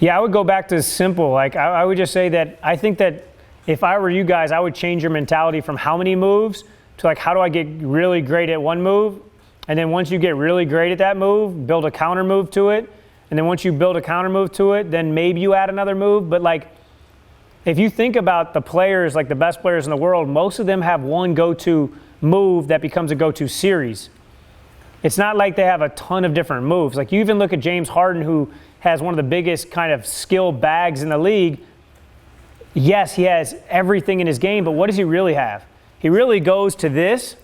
Yeah, I would go back to simple. Like, I would just say that I think that if I were you guys, I would change your mentality from how many moves to like, how do I get really great at one move? And then once you get really great at that move, build a counter move to it. And then once you build a counter move to it, then maybe you add another move. But like, if you think about the players, like the best players in the world, most of them have one go-to move that becomes a go-to series. It's not like they have a ton of different moves. Like, you even look at James Harden, who has one of the biggest kind of skill bags in the league. Yes, he has everything in his game, but what does he really have? He really goes to this,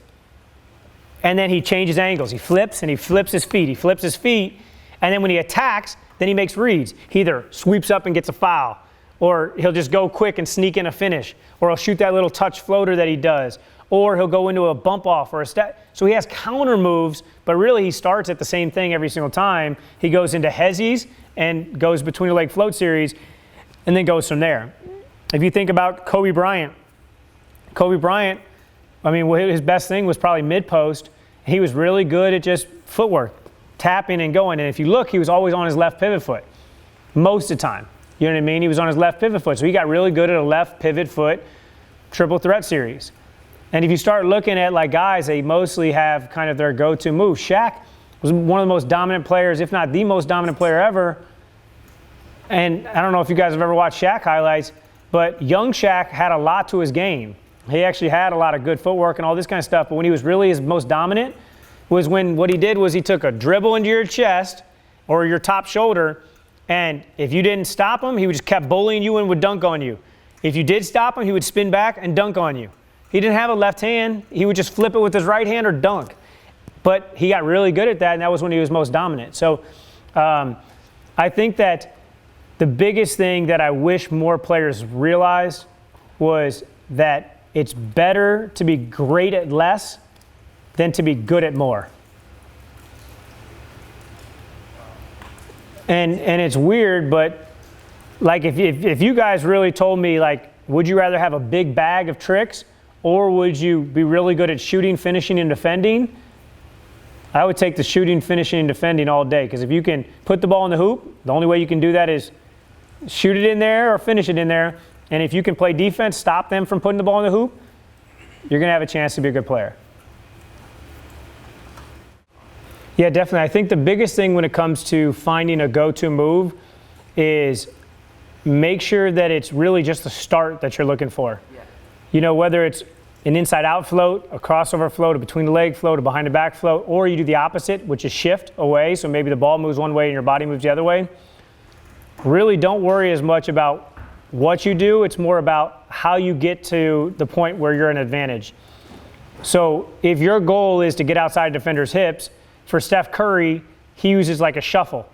and then he changes angles. He flips, and he flips his feet. He flips his feet, and then when he attacks, then he makes reads. He either sweeps up and gets a foul, or he'll just go quick and sneak in a finish, or he'll shoot that little touch floater that he does, or he'll go into a bump off or a step. So he has counter moves, but really he starts at the same thing every single time. He goes into hezzies and goes between the leg float series, and then goes from there. If you think about Kobe Bryant, I mean, his best thing was probably mid-post. He was really good at just footwork, tapping and going. And if you look, he was always on his left pivot foot most of the time. You know what I mean? He was on his left pivot foot. So he got really good at a left pivot foot triple threat series. And if you start looking at like guys, they mostly have kind of their go-to move. Shaq was one of the most dominant players, if not the most dominant player ever. And I don't know if you guys have ever watched Shaq highlights, but young Shaq had a lot to his game. He actually had a lot of good footwork and all this kind of stuff. But when he was really his most dominant was when what he did was he took a dribble into your chest or your top shoulder, and if you didn't stop him, he would just kept bullying you and would dunk on you. If you did stop him, he would spin back and dunk on you. He didn't have a left hand. He would just flip it with his right hand or dunk. But he got really good at that, and that was when he was most dominant. So I think that the biggest thing that I wish more players realized was that it's better to be great at less than to be good at more. And it's weird, but like if you guys really told me, like, would you rather have a big bag of tricks or would you be really good at shooting, finishing, and defending? I would take the shooting, finishing, and defending all day, because if you can put the ball in the hoop, the only way you can do that is shoot it in there or finish it in there. And if you can play defense, stop them from putting the ball in the hoop, you're going to have a chance to be a good player. Yeah, definitely. I think the biggest thing when it comes to finding a go-to move is make sure that it's really just the start that you're looking for. Yeah. You know, whether it's an inside-out float, a crossover float, a between-the-leg float, a behind-the-back float, or you do the opposite, which is shift away. So maybe the ball moves one way and your body moves the other way. Really don't worry as much about what you do. It's more about how you get to the point where you're an advantage. So if your goal is to get outside defenders' hips, for Steph Curry, he uses like a shuffle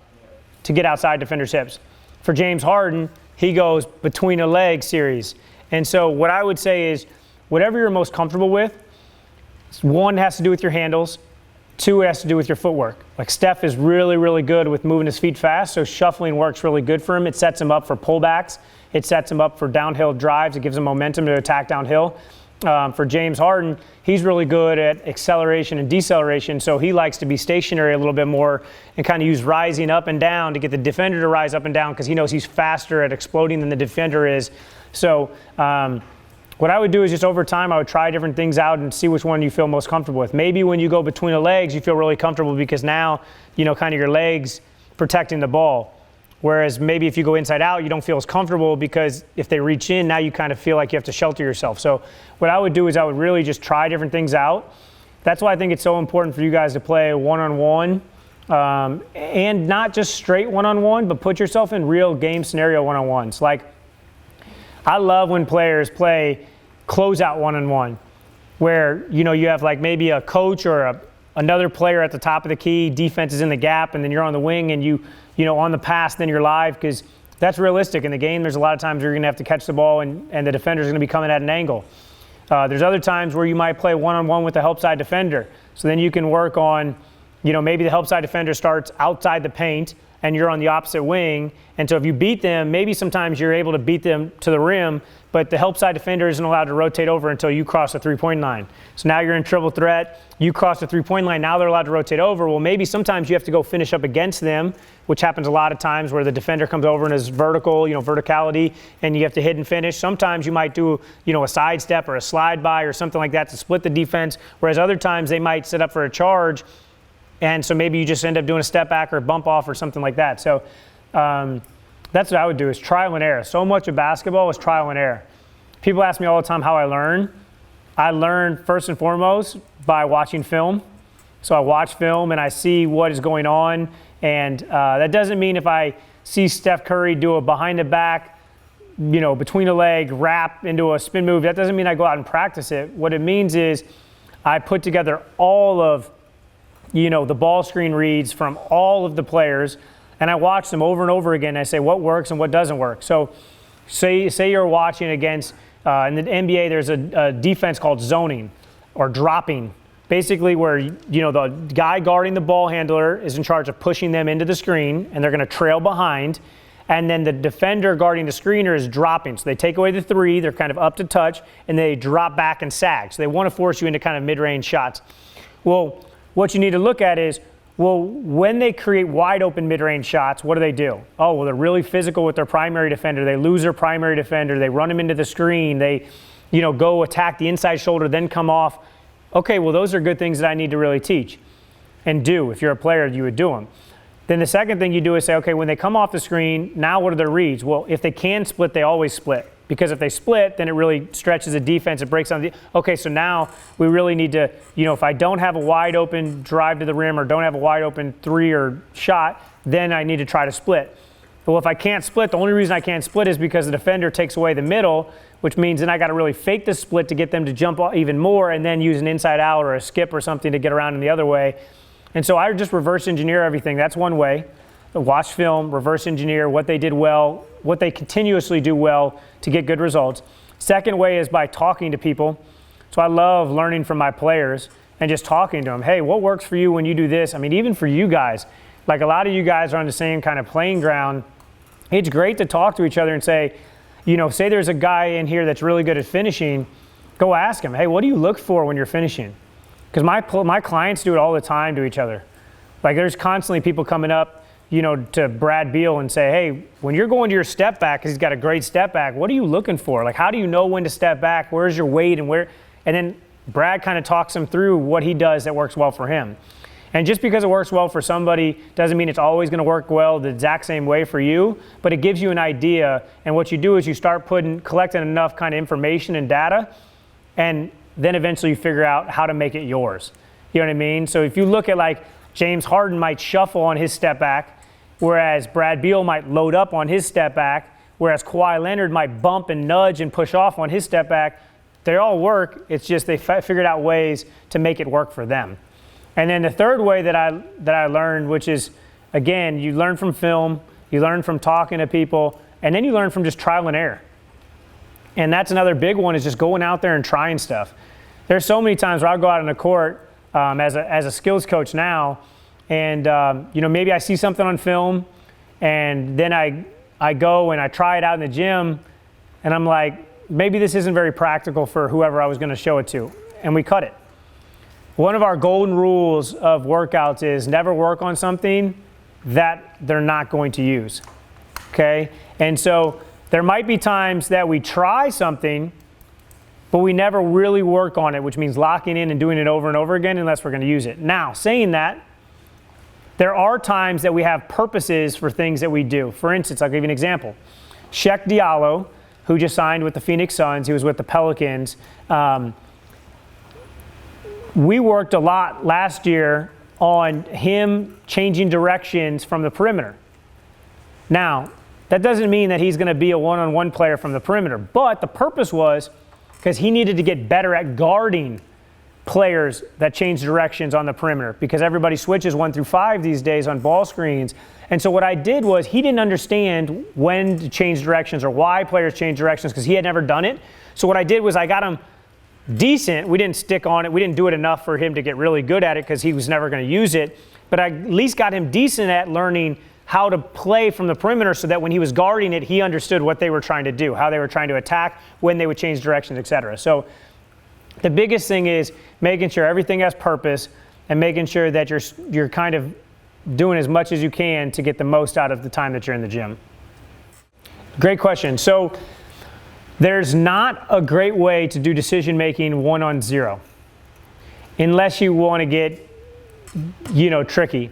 to get outside defenders' hips. For James Harden, he goes between a leg series. And so what I would say is whatever you're most comfortable with, one has to do with your handles, two has to do with your footwork. Like Steph is really, really good with moving his feet fast, so shuffling works really good for him. It sets him up for pullbacks. It sets him up for downhill drives. It gives him momentum to attack downhill. For James Harden, he's really good at acceleration and deceleration, so he likes to be stationary a little bit more and kind of use rising up and down to get the defender to rise up and down, because he knows he's faster at exploding than the defender is. So what I would do is just over time, I would try different things out and see which one you feel most comfortable with. Maybe when you go between the legs, you feel really comfortable because now, you know, kind of your legs protecting the ball. Whereas maybe if you go inside out, you don't feel as comfortable because if they reach in, now you kind of feel like you have to shelter yourself. So what I would do is I would really just try different things out. That's why I think it's so important for you guys to play one-on-one, and not just straight one-on-one, but put yourself in real game scenario one-on-ones. Like, I love when players play closeout one-on-one, where, you know, you have like maybe a coach or another player at the top of the key, defense is in the gap, and then you're on the wing and you know, on the pass, then you're live, because that's realistic in the game. There's a lot of times you're going to have to catch the ball and the defender's going to be coming at an angle. There's other times where you might play one-on-one with the help side defender. So then you can work on, you know, maybe the help side defender starts outside the paint and you're on the opposite wing. And so if you beat them, maybe sometimes you're able to beat them to the rim, but the help side defender isn't allowed to rotate over until you cross the three-point line. So now you're in triple threat. You cross the three-point line. Now they're allowed to rotate over. Well, maybe sometimes you have to go finish up against them, which happens a lot of times where the defender comes over and is vertical, verticality, and you have to hit and finish. Sometimes you might do, a sidestep or a slide by or something like that to split the defense, whereas other times they might set up for a charge, and so maybe you just end up doing a step back or a bump off or something like that. So that's what I would do, is trial and error. So much of basketball is trial and error. People ask me all the time how I learn. I learn first and foremost by watching film. So I watch film and I see what is going on. And that doesn't mean if I see Steph Curry do a behind the back, between the leg, wrap into a spin move, that doesn't mean I go out and practice it. What it means is I put together all of, the ball screen reads from all of the players, and I watch them over and over again. And I say what works and what doesn't work. So say you're watching against, in the NBA, there's a defense called zoning or dropping. Basically where, the guy guarding the ball handler is in charge of pushing them into the screen, and they're going to trail behind. And then the defender guarding the screener is dropping. So they take away the three, they're kind of up to touch, and they drop back and sag. So they want to force you into kind of mid-range shots. Well, what you need to look at is, when they create wide open mid-range shots, what do? Oh, well, they're really physical with their primary defender. They lose their primary defender. They run him into the screen. They, go attack the inside shoulder, then come off. Okay, well, those are good things that I need to really teach and do. If you're a player, you would do them. Then the second thing you do is say, okay, when they come off the screen, now what are their reads? Well, if they can split, they always split. Because if they split, then it really stretches the defense. It breaks on the. Okay, so now we really need to, if I don't have a wide open drive to the rim or don't have a wide open three or shot, then I need to try to split. Well, if I can't split, the only reason I can't split is because the defender takes away the middle, which means then I got to really fake the split to get them to jump even more and then use an inside out or a skip or something to get around in the other way. And so I just reverse engineer everything. That's one way. Watch film, reverse engineer what they did well, what they continuously do well to get good results. Second way is by talking to people. So I love learning from my players and just talking to them. Hey, what works for you when you do this? I mean, even for you guys, like a lot of you guys are on the same kind of playing ground. It's great to talk to each other and say, say there's a guy in here that's really good at finishing, go ask him, hey, what do you look for when you're finishing? Because my clients do it all the time to each other. Like there's constantly people coming up, to Brad Beal and say, hey, when you're going to your step back, because he's got a great step back, what are you looking for? Like, how do you know when to step back? Where's your weight and where? And then Brad kind of talks him through what he does that works well for him. And just because it works well for somebody doesn't mean it's always going to work well the exact same way for you, but it gives you an idea. And what you do is you start collecting enough kind of information and data, and then eventually you figure out how to make it yours. You know what I mean? So if you look at like James Harden might shuffle on his step back, whereas Brad Beal might load up on his step back, whereas Kawhi Leonard might bump and nudge and push off on his step back. They all work. It's just they figured out ways to make it work for them. And then the third way that I learned, which is, again, you learn from film, you learn from talking to people, and then you learn from just trial and error. And that's another big one, is just going out there and trying stuff. There's so many times where I'll go out on the court as a skills coach now, and maybe I see something on film, and then I go and I try it out in the gym, and I'm like, maybe this isn't very practical for whoever I was going to show it to, and we cut it. One of our golden rules of workouts is never work on something that they're not going to use, okay? And so there might be times that we try something, but we never really work on it, which means locking in and doing it over and over again unless we're going to use it. Now, saying that, there are times that we have purposes for things that we do. For instance, I'll give you an example. Sheck Diallo, who just signed with the Phoenix Suns, he was with the Pelicans. We worked a lot last year on him changing directions from the perimeter. Now, that doesn't mean that he's going to be a one-on-one player from the perimeter, but the purpose was because he needed to get better at guarding players that change directions on the perimeter, because everybody switches 1 through 5 these days on ball screens. And so what I did was, he didn't understand when to change directions or why players change directions because he had never done it. So what I did was I got him decent. We didn't stick on it. We didn't do it enough for him to get really good at it because he was never going to use it. But I at least got him decent at learning how to play from the perimeter so that when he was guarding it, he understood what they were trying to do, how they were trying to attack, when they would change directions, etc. So the biggest thing is making sure everything has purpose and making sure that you're kind of doing as much as you can to get the most out of the time that you're in the gym. Great question. So there's not a great way to do decision making 1-on-0 unless you want to get, tricky.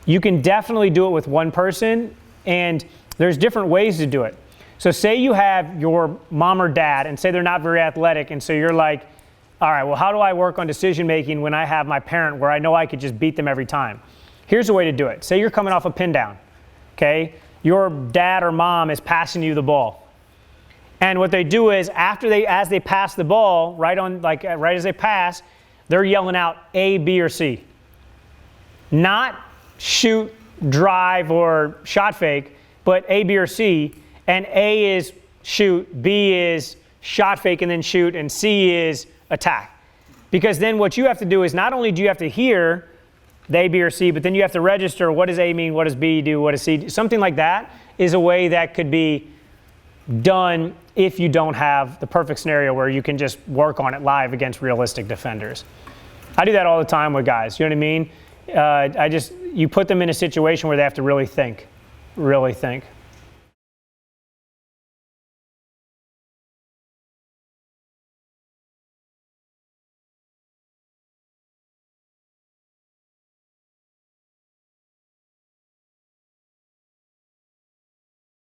You can definitely do it with one person, and there's different ways to do it. So say you have your mom or dad, and say they're not very athletic, and so you're like, all right, well, how do I work on decision making when I have my parent where I know I could just beat them every time? Here's a way to do it. Say you're coming off a pin down, okay? Your dad or mom is passing you the ball. And what they do is as they pass the ball, right as they pass, they're yelling out A, B, or C. Not shoot, drive, or shot fake, but A, B, or C. And A is shoot, B is shot fake and then shoot, and C is attack. Because then what you have to do is not only do you have to hear the A, B, or C, but then you have to register what does A mean, what does B do, what does C do. Something like that is a way that could be done if you don't have the perfect scenario where you can just work on it live against realistic defenders. I do that all the time with guys, you know what I mean? You put them in a situation where they have to really think.